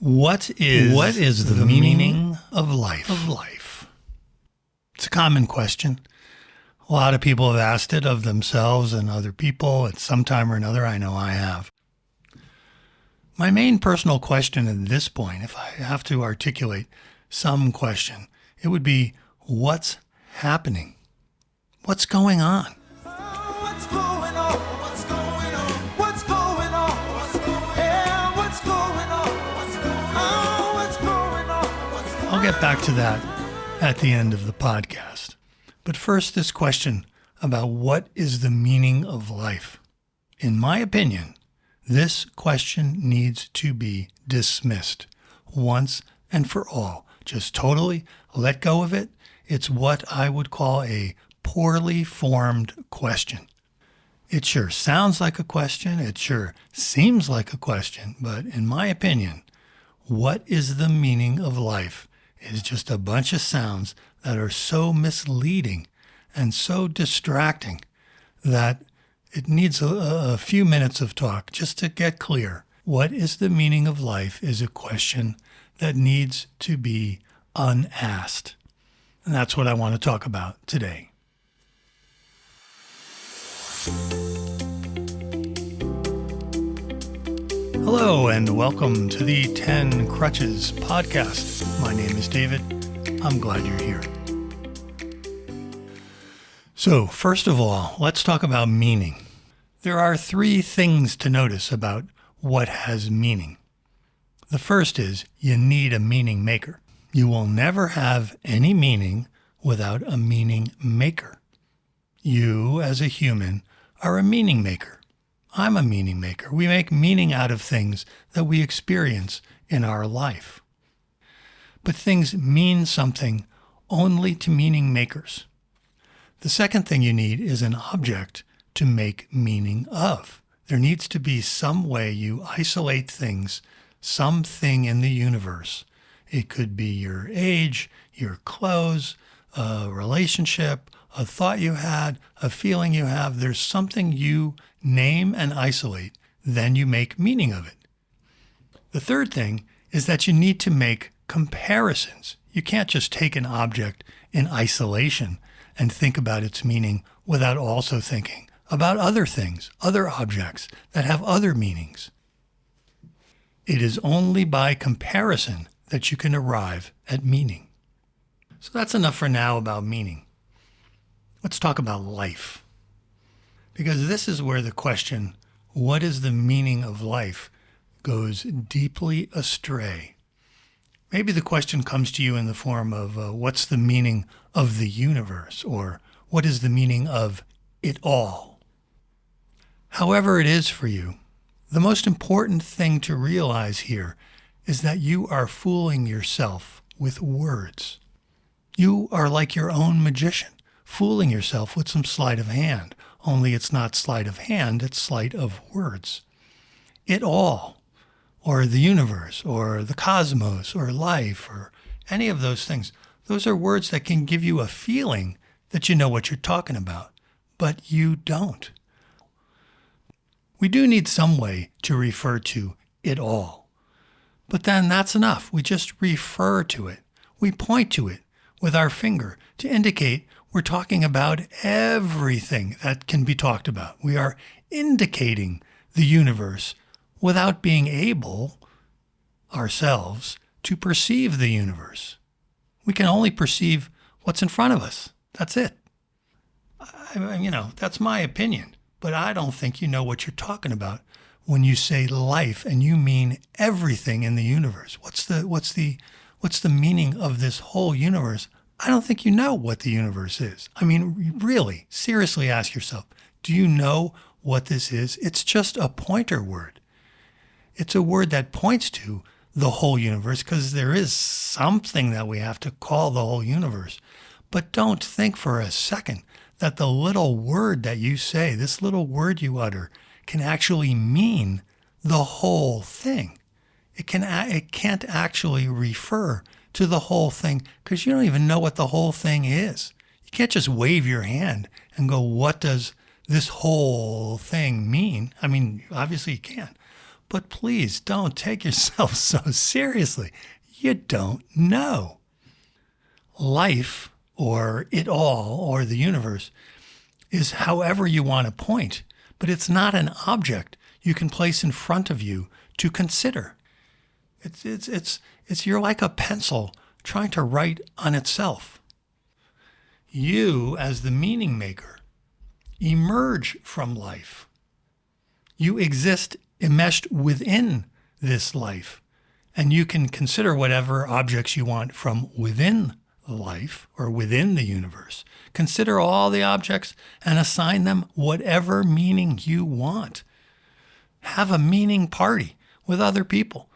What is the meaning of life? It's a common question. A lot of people have asked it of themselves and other people at some time or another. I know I have. My main personal question at this point, if I have to articulate some question, it would be, what's happening? What's going on? I'll get back to that at the end of the podcast. But first, this question about what is the meaning of life. In my opinion, this question needs to be dismissed once and for all. Just totally let go of it. It's what I would call a poorly formed question. It sure sounds like a question. It sure seems like a question. But in my opinion, what is the meaning of life is just a bunch of sounds that are so misleading and so distracting that it needs a few minutes of talk just to get clear. What is the meaning of life is a question that needs to be unasked. And that's what I want to talk about today. Hello and welcome to the 10 Crutches podcast. My name is David. I'm glad you're here. So first of all, let's talk about meaning. There are three things to notice about what has meaning. The first is you need a meaning maker. You will never have any meaning without a meaning maker. You, as a human, are a meaning maker. I'm a meaning maker. We make meaning out of things that we experience in our life. But things mean something only to meaning makers. The second thing you need is an object to make meaning of. There needs to be some way you isolate things, something in the universe. It could be your age, your clothes, a relationship, a thought you had, a feeling you have. There's something you name and isolate, then you make meaning of it. The third thing is that you need to make comparisons. You can't just take an object in isolation and think about its meaning without also thinking about other things, other objects that have other meanings. It is only by comparison that you can arrive at meaning. So that's enough for now about meaning. Let's talk about life. Because this is where the question, what is the meaning of life, goes deeply astray. Maybe the question comes to you in the form of what's the meaning of the universe, or what is the meaning of it all? However it is for you, the most important thing to realize here is that you are fooling yourself with words. You are like your own magician, fooling yourself with some sleight of hand, only it's not sleight of hand, it's sleight of words. It all, or the universe, or the cosmos, or life, or any of those things, those are words that can give you a feeling that you know what you're talking about, but you don't. We do need some way to refer to it all, but then that's enough. We just refer to it. We point to it with our finger to indicate we're talking about everything that can be talked about. We are indicating the universe without being able ourselves to perceive the universe. We can only perceive what's in front of us. That's it. That's my opinion, but I don't think you know what you're talking about when you say life and you mean everything in the universe. What's the meaning of this whole universe? I don't think you know what the universe is. I mean, really, seriously ask yourself, do you know what this is? It's just a pointer word. It's a word that points to the whole universe because there is something that we have to call the whole universe. But don't think for a second that the little word that you say, this little word you utter, can actually mean the whole thing. It can't actually refer to the whole thing because you don't even know what the whole thing is. You can't just wave your hand and go, what does this whole thing mean? I mean, obviously you can, But please don't take yourself so seriously. You don't know. Life, or it all, or the universe, is however you want to point, but it's not an object you can place in front of you to consider. You're like a pencil trying to write on itself. You, as the meaning maker, emerge from life. You exist enmeshed within this life, and you can consider whatever objects you want from within life or within the universe. Consider all the objects and assign them whatever meaning you want. Have a meaning party with other people.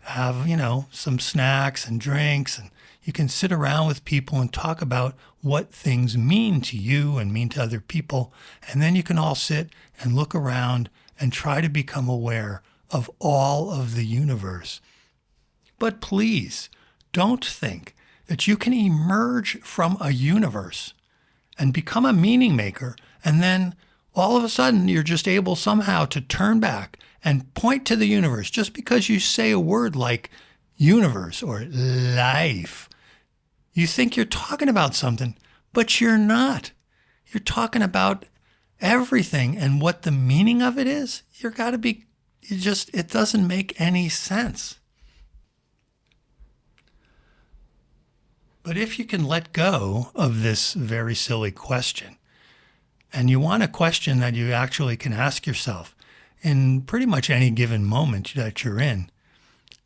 Have, some snacks and drinks, and you can sit around with people and talk about what things mean to you and mean to other people. And then you can all sit and look around and try to become aware of all of the universe. But please don't think that you can emerge from a universe and become a meaning maker, and then all of a sudden you're just able somehow to turn back and point to the universe just because you say a word like universe or life. You think you're talking about something, but you're not. You're talking about everything, and what the meaning of it is, it doesn't make any sense. But if you can let go of this very silly question, and you want a question that you actually can ask yourself in pretty much any given moment that you're in,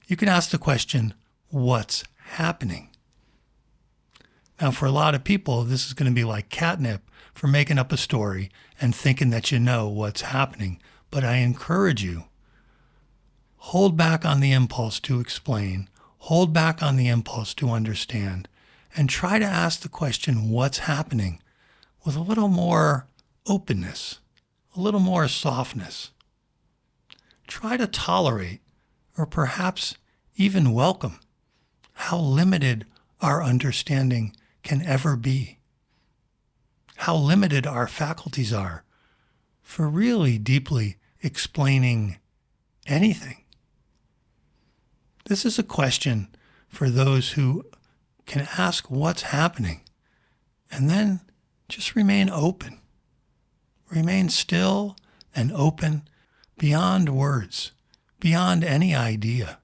you can ask the question, what's happening? Now, for a lot of people, this is going to be like catnip for making up a story and thinking that you know what's happening. But I encourage you, hold back on the impulse to explain, hold back on the impulse to understand, and try to ask the question, what's happening, with a little more openness, a little more softness. Try to tolerate, or perhaps even welcome, how limited our understanding can ever be, how limited our faculties are for really deeply explaining anything. This is a question for those who can ask what's happening and then just remain open. Remain still and open beyond words, beyond any idea,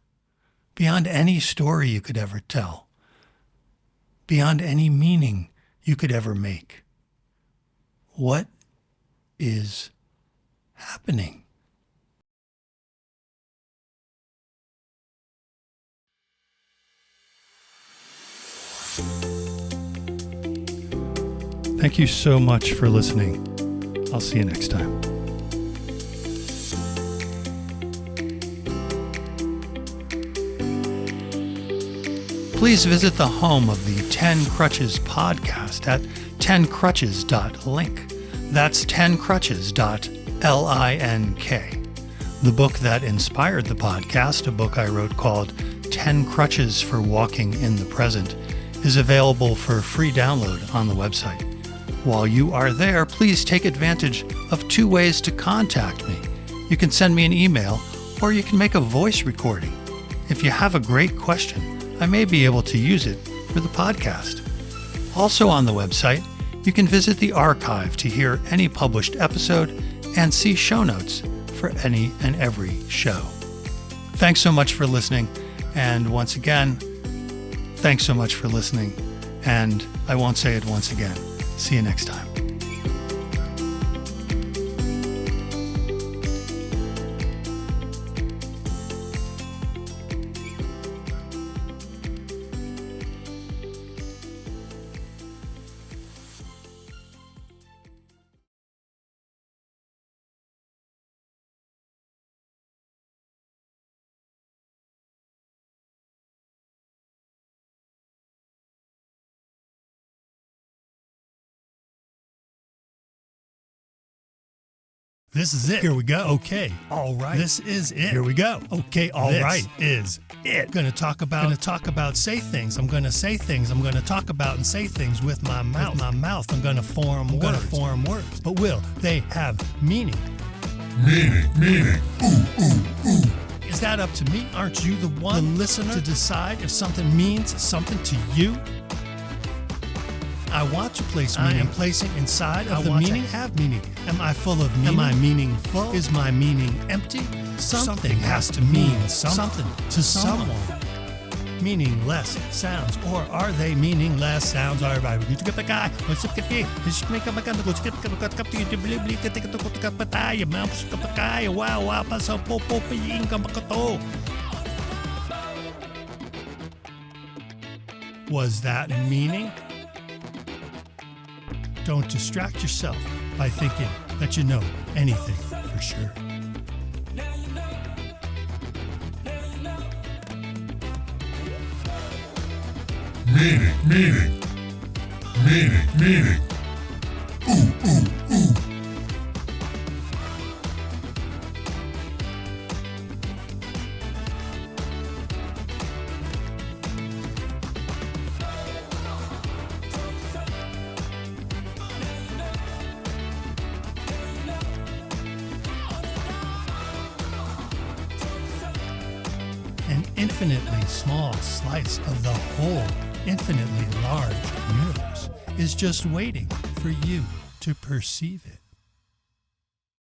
beyond any story you could ever tell, beyond any meaning you could ever make. What is happening? Thank you so much for listening. I'll see you next time. Please visit the home of the 10 Crutches podcast at 10crutches.link. That's 10crutches.link. The book that inspired the podcast, a book I wrote called 10 Crutches for Walking in the Present, is available for free download on the website. While you are there, please take advantage of 2 ways to contact me. You can send me an email, or you can make a voice recording. If you have a great question, I may be able to use it for the podcast. Also on the website, you can visit the archive to hear any published episode and see show notes for any and every show. Thanks so much for listening, and once again, thanks so much for listening, and I won't say it once again. See you next time. This is it. Here we go. Okay. All right. This is it. Here we go. Okay. All right. Is it. Gonna talk about, say things. I'm gonna say things. I'm gonna talk about and say things with my mouth. I'm gonna form words. But will they have meaning? Meaning. Is that up to me? Aren't you the one, the listener, to decide if something means something to you? I want to place meaning. I am placing inside of the meaning. Have meaning. Am I full of meaning? Am I meaningful? Is my meaning empty? Something has to mean something to someone. Meaningless sounds, or are they meaningless sounds? Wow, was that meaning? Don't distract yourself by thinking that you know anything for sure. Meaning. An infinitely small slice of the whole infinitely large universe is just waiting for you to perceive it.